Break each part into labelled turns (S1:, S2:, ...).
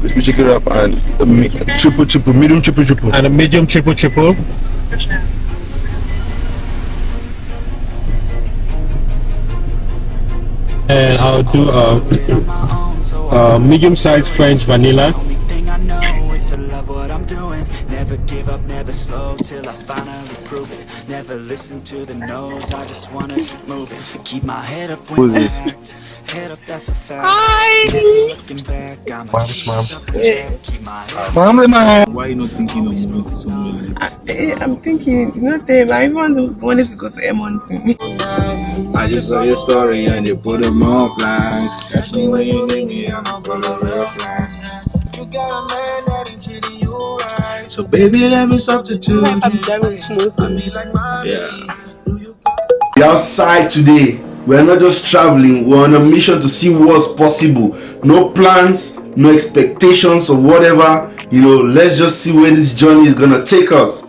S1: crispy chicken wrap and triple, medium triple.
S2: And a medium triple. And I'll do a medium-sized French vanilla.
S3: To love what I'm doing, never give up, never slow till I finally prove it. Never listen to the no's, I just wanna keep moving. Keep my head up when I act. Head up, that's a fact. Never looking back, I'm a keep my head.
S1: Why are you not thinking of moving to somewhere?
S4: I'm thinking, not them. I even wanted to go to Edmonton.
S1: I just saw your story and you put them on flags. That's me when you need me, I'm not gonna real flags. You got a man that ain't treating you right. So baby, let me substitute. Yeah. We're outside today. We're not just traveling, we're on a mission to see what's possible. No plans, no expectations or whatever. Let's just see where this journey is gonna take us.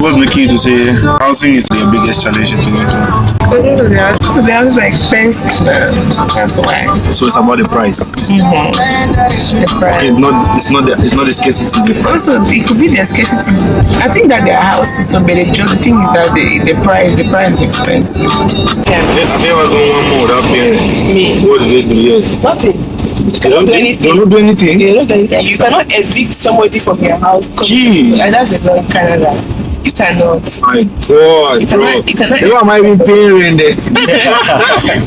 S1: What's making you to say housing is your biggest challenge in 2020?
S4: The houses are expensive now. That's why.
S1: So it's about the price.
S4: The price.
S1: It's not the scarcity. The price.
S4: Also, it could be the scarcity. I think that their houses so big. The thing is that the price is expensive. Yeah.
S1: Have you ever gone one more without paying?
S4: Me.
S1: What did they do? Yes.
S4: Nothing.
S1: They don't do anything. They don't do anything.
S4: They don't do anything. You cannot evict somebody from your house.
S1: Jeez.
S4: And that's the law in Canada. You cannot.
S1: My God, bro. Why am I even paying rent there?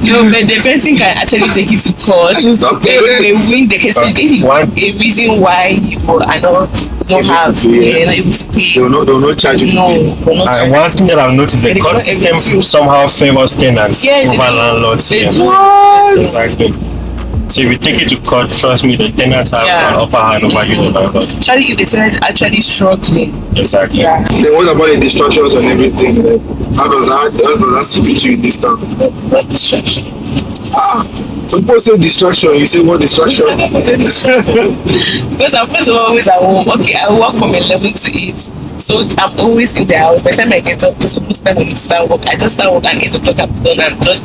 S4: No, but the person can actually take you to court. They win the case. If you a reason why you are not have you're not able to pay.
S1: They will not charge you.
S2: No. And one thing that I've noticed, the court system somehow favors tenants over landlords.
S4: What?
S2: Exactly. So if you take it to court, trust me, the tenants have an upper hand over you.
S4: Actually, if the tenant is actually struggling.
S2: Exactly.
S4: Yeah.
S1: Then what about the distractions and everything? How does that sit with you this time?
S4: What distraction?
S1: Some people say distraction. You say what distraction?
S4: Because I'm first of all always at home. Okay, I work from 11 to 8. So I'm always in the house. By the time I get up, it's almost time for me to start work. I just start work and 8 o'clock I'm done. I'm just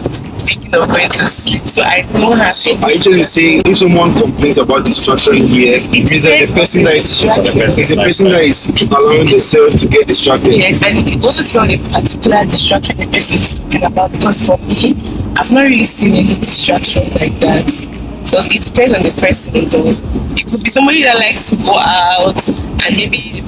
S4: thinking of going to sleep. So I don't have.
S1: So are you trying to say if someone complains about distraction here, it is the person that is allowing themselves to get distracted?
S4: Yes, and it also tell the particular distraction the person is talking about. Because for me, I've not really seen any distraction like that. So it depends on the person though. It could be somebody that likes to go out and maybe they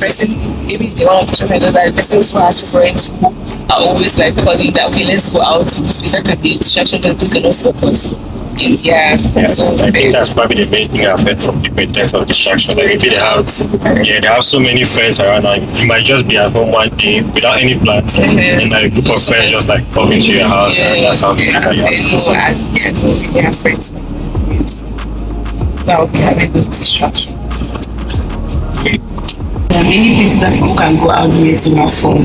S4: want to try that the person also has friends who are always like calling that okay, let's go out to this place. That can be a distraction that people cannot focus. Yeah. So
S2: I think that's probably the main thing I've heard from people in terms of distraction. Like maybe they have so many friends around now. You might just be at home one day without any plans, and a group of friends just like come into your house, and that's how you have to
S4: have friends. So I'll be having those distractions. There are many places that people can go out there to have fun.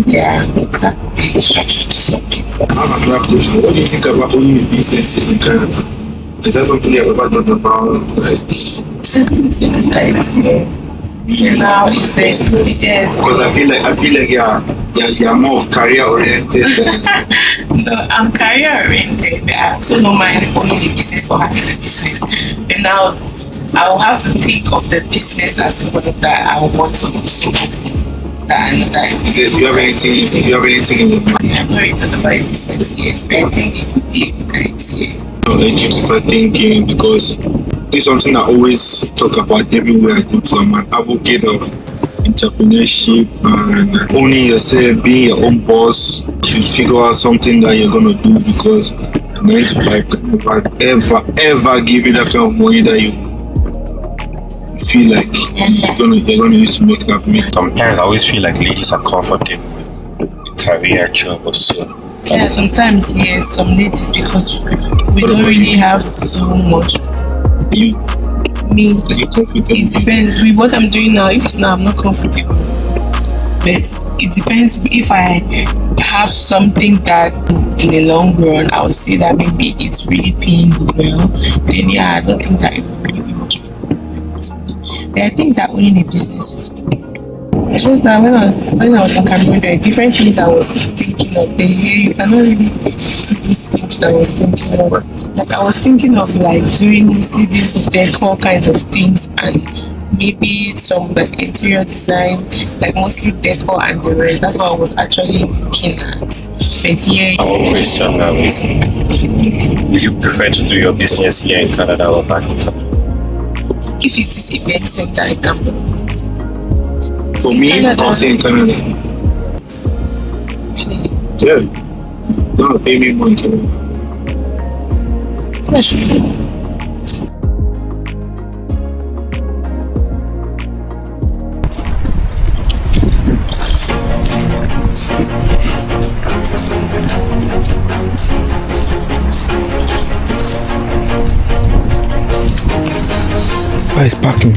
S4: Yeah, that would be a distraction to some people.
S1: I have another question. What do you think about owning a business in Canada? Is that something you have ever thought about?
S4: Now it's there. Yes.
S1: Because I feel like you're more of career oriented.
S4: No, I'm career oriented. I also don't mind owning a business or having a business. But now I will have to think of the business as well that I want to also open.
S1: Do you have anything in your mind?
S4: I'm not really talking about a business yet, but I think it could be a good idea.
S1: I urge you to start thinking because it's something I always talk about everywhere I go to. I'm an advocate of entrepreneurship and owning yourself, being your own boss. You should figure out something that you're gonna do because 9 to 5 can ever give you that kind of money that you feel like you're gonna use to make that money.
S2: Sometimes I always feel like ladies are comfortable with career job or so.
S4: Yeah, sometimes yes, some ladies because we don't really have so much. Me, it depends with what I'm doing now. If it's now, I'm not comfortable. But it depends if I have something that in the long run I'll see that maybe it's really paying well. Then yeah, I don't think that it will really be much of a problem. But I think that owning a business is good. It's just that when I was in Cameroon, there are different things I was thinking of. Here you cannot really to those things that I was thinking of. Like I was thinking of like doing mostly these decor kinds of things and maybe some like interior design, like mostly decor and the rest. That's what I was actually looking at. But yeah,
S2: Our question now is, would you prefer to do your business here in Canada or back in Canada?
S4: if it's this event center, I can.
S1: For me,
S4: Canada.
S1: I'll say in Canada.
S4: Really?
S1: Yeah. No, pay me more in Canada.
S4: Question.
S1: Why is parking?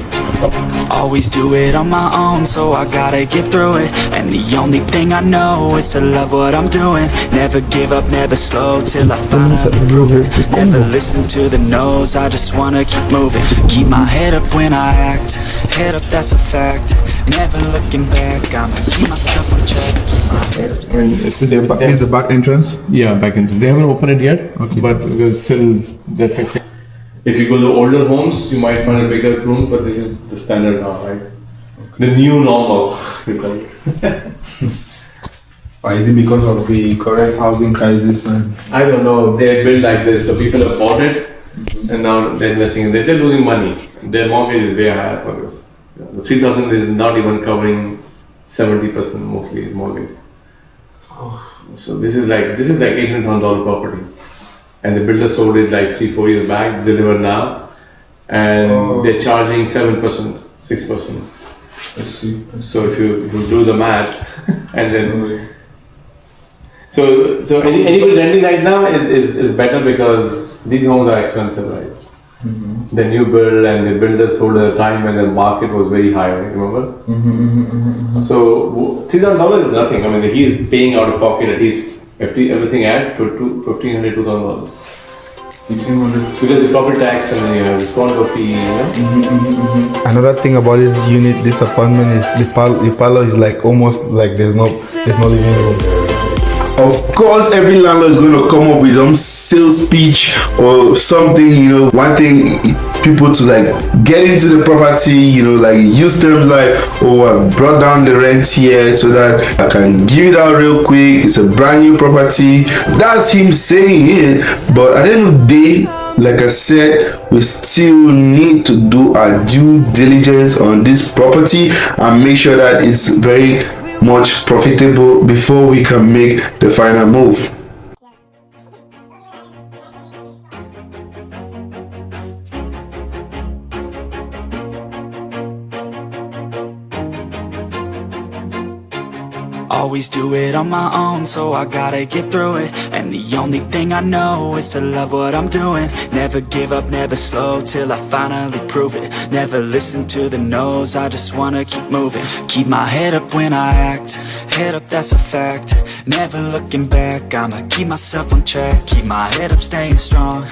S3: Always do it on my own, so I gotta get through it. And the only thing I know is to love what I'm doing. Never give up, never slow, till I finally prove it. Never listen to the no's, I just wanna keep moving. Keep my head up when I act, head up, that's a fact. Never looking back, I'ma keep myself on track. Keep my head up.
S5: Is the back entrance?
S6: Yeah, back into. They haven't opened it yet,
S5: Okay.
S6: but because still they're fixing. If you go to older homes, you might find a bigger room, but this is the standard now, right? The new normal, we call it.
S5: Or is it because of the current housing crisis? And
S6: I don't know. They're built like this, so people have bought it, and now they're investing in it. They're losing money. Their mortgage is way higher for this. The 3,000 is not even covering 70% mostly mortgage. So this is like $800,000 property, and the builder sold it like 3-4 years back, delivered now, and they're charging 7%, 6%.
S5: I see.
S6: So if you do the math, and then so anybody renting right now is better because these homes are expensive, right?
S5: Mm-hmm.
S6: The new build and the builders sold at a time when the market was very high, right? Remember? So $3,000 is nothing. I mean, he's paying out of pocket at least everything at $1,500, $2,000 because the property tax and the condo fee.
S5: Another thing about this unit, this apartment is the parlor is like almost like there's no living room.
S1: Of course, every landlord is going to come up with some sales speech or something, wanting people to like get into the property, like use terms like, oh, I brought down the rent here so that I can give it out real quick. It's a brand new property. That's him saying it. But at the end of the day, like I said, we still need to do our due diligence on this property and make sure that it's very much profitable before we can make the final move.
S3: Always do it on my own, so I gotta get through it. And the only thing I know is to love what I'm doing. Never give up, never slow, till I finally prove it. Never listen to the no's, I just wanna keep moving. Keep my head up when I act, head up, that's a fact. Never looking back, I'ma keep myself on track. Keep my head up, staying strong,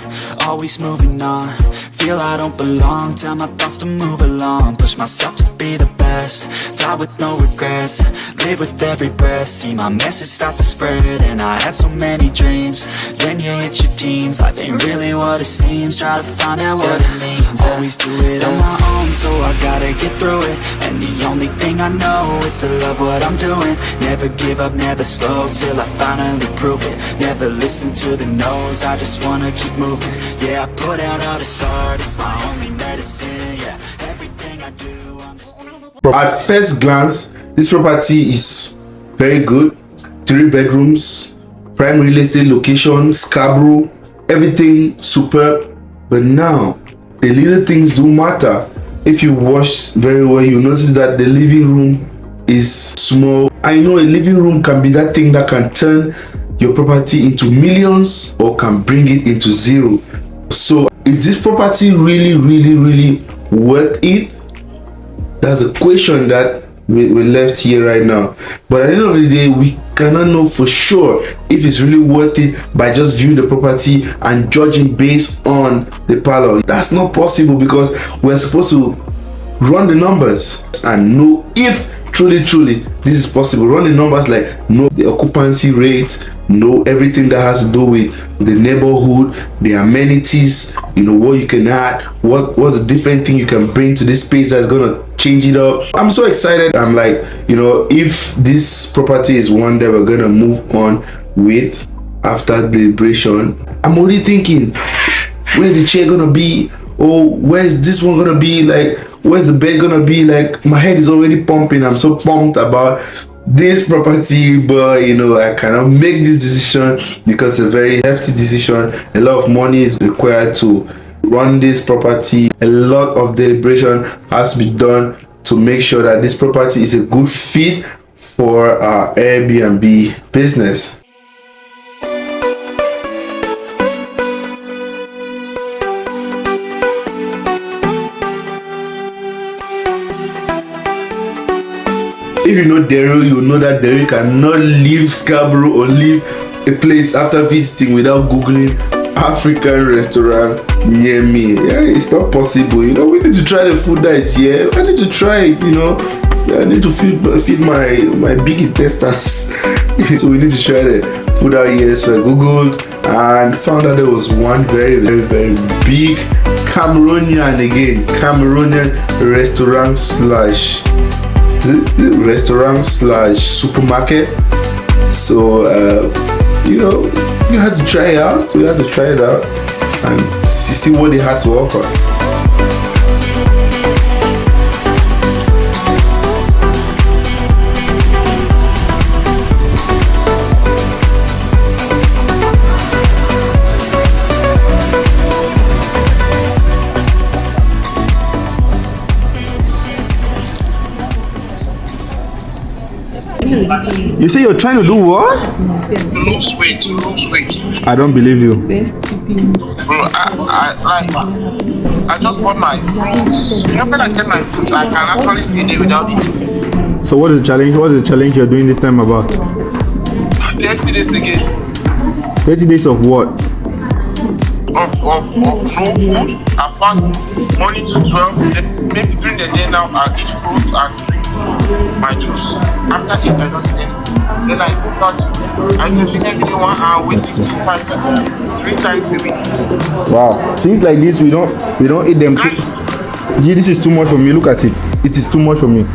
S3: always moving on. Feel I don't belong, tell my thoughts to move along. Push myself to be the best, die with no regrets. Live with every breath, see my message start to spread. And I had so many dreams, then you hit your teens. Life ain't really what it seems, try to find out what it means. Always do it on my own, so I gotta get through it. And the only thing I know is to love what I'm doing. Never give up, never slow, till I finally prove it. Never listen to the no's, I just wanna keep moving. Yeah, I put out all this art, it's my only medicine. Yeah, everything I do, I'm just...
S1: At first glance, this property is very good. 3 bedrooms, prime real estate location, Scarborough, everything superb. But now, the little things do matter. If you watch very well, you notice that the living room is small. I know a living room can be that thing that can turn your property into millions or can bring it into zero. So is this property really worth it? That's a question that we left here right now. But at the end of the day, we cannot know for sure if it's really worth it by just viewing the property and judging based on the parlor. That's not possible because we're supposed to run the numbers and know if truly this is possible. Run the numbers like know the occupancy rate,
S5: know everything that has to do with the neighborhood, the amenities, you know, what you can add, what's the different thing you can bring to this space that's gonna change it up. I'm so excited. I'm like, you know, if this property is one that we're gonna move on with after deliberation, I'm already thinking, where's the chair gonna be? Oh, where's this one gonna be? Like, where's the bed gonna be? Like, my head is already pumping. I'm so pumped about this property, but you know, I cannot make this decision because it's a very hefty decision. A lot of money is required to run this property. A lot of deliberation has to be done to make sure that this property is a good fit for our Airbnb business. If you know Daryl, you know that Daryl cannot leave Scarborough or leave a place after visiting without googling African restaurant near me. Yeah, it's not possible. You know, we need to try the food that is here. I need to try it. You know, I need to feed my big intestines. So we need to try the food out here. So I googled and found out there was one very big Cameroonian restaurant slash supermarket. So you know, you had to try it out. We had to try it out and see what they had to offer. You say you're trying to do what?
S7: Lose weight.
S5: I don't believe you.
S7: Bro, I just bought my fruits. You know, when I get my fruits, I can actually stay there without eating.
S5: So what is the challenge? What is the challenge you're doing this time about?
S7: 30 days again.
S5: 30 days of what?
S7: Of no food. I fast morning to 12. Then maybe during the day now, I eat fruits and drink my juice. After 8, I don't eat anything. Then I go out. I usually every 1 hour wait 3 times a week.
S5: Wow. Things like this, we don't eat them too. Yeah, this is too much for me. Look at it. It is too much for me.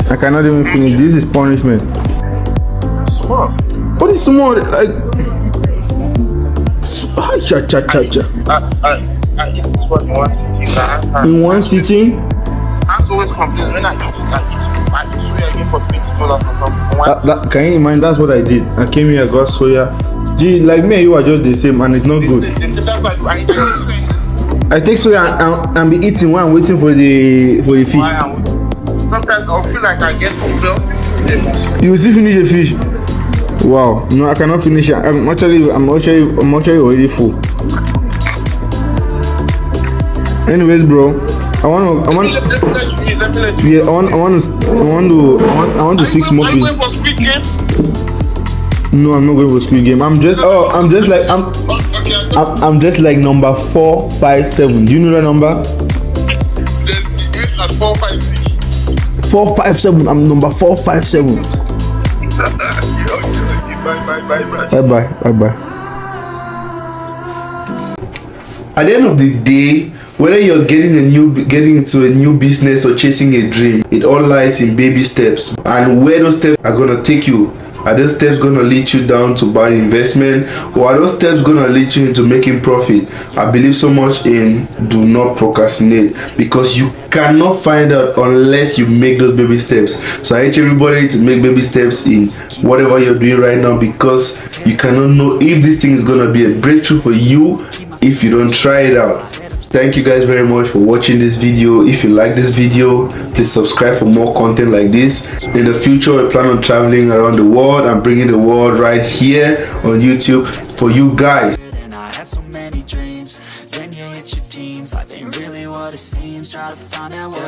S5: I cannot even finish. This is punishment.
S7: Small.
S5: What is small? Like,
S7: I eat this one in one sitting.
S5: in one sitting?
S7: That's always complain when I eat soya again for $20 for something.
S5: Can you imagine? That's what I did. I came here, I got soya. Gee, like me and you are just the same, and it's not good.
S7: That's why I eat soya.
S5: I take soya and be eating while I'm waiting for the fish.
S7: Sometimes I'll feel like I get hungry.
S5: You will still finish the fish. Wow, no, I cannot finish it. I'm actually already full. Anyways, bro, I want to speak smoke.
S7: Are you going for Squid Game?
S5: No, I'm not going for Squid Game. I'm just like number 4, 5, 7. Do you know that number?
S7: Then the 8 and 4, 5, 6.
S5: 4, 5, 7. I'm number 4, 5, 7. Bye. At the end of the day, whether you're getting into a new business or chasing a dream, it all lies in baby steps. And where those steps are gonna take you. Are those steps gonna lead you down to bad investment, or are those steps gonna lead you into making profit? I believe so much in do not procrastinate, because you cannot find out unless you make those baby steps. So I urge everybody to make baby steps in whatever you're doing right now, because you cannot know if this thing is gonna be a breakthrough for you if you don't try it out. Thank you guys very much for watching this video. If you like this video, please subscribe for more content like this. In the future, I plan on traveling around the world and bringing the world right here on YouTube for you guys.
S3: And I had so many dreams. Then you hit your teens, life ain't really what it seems. Try to find out what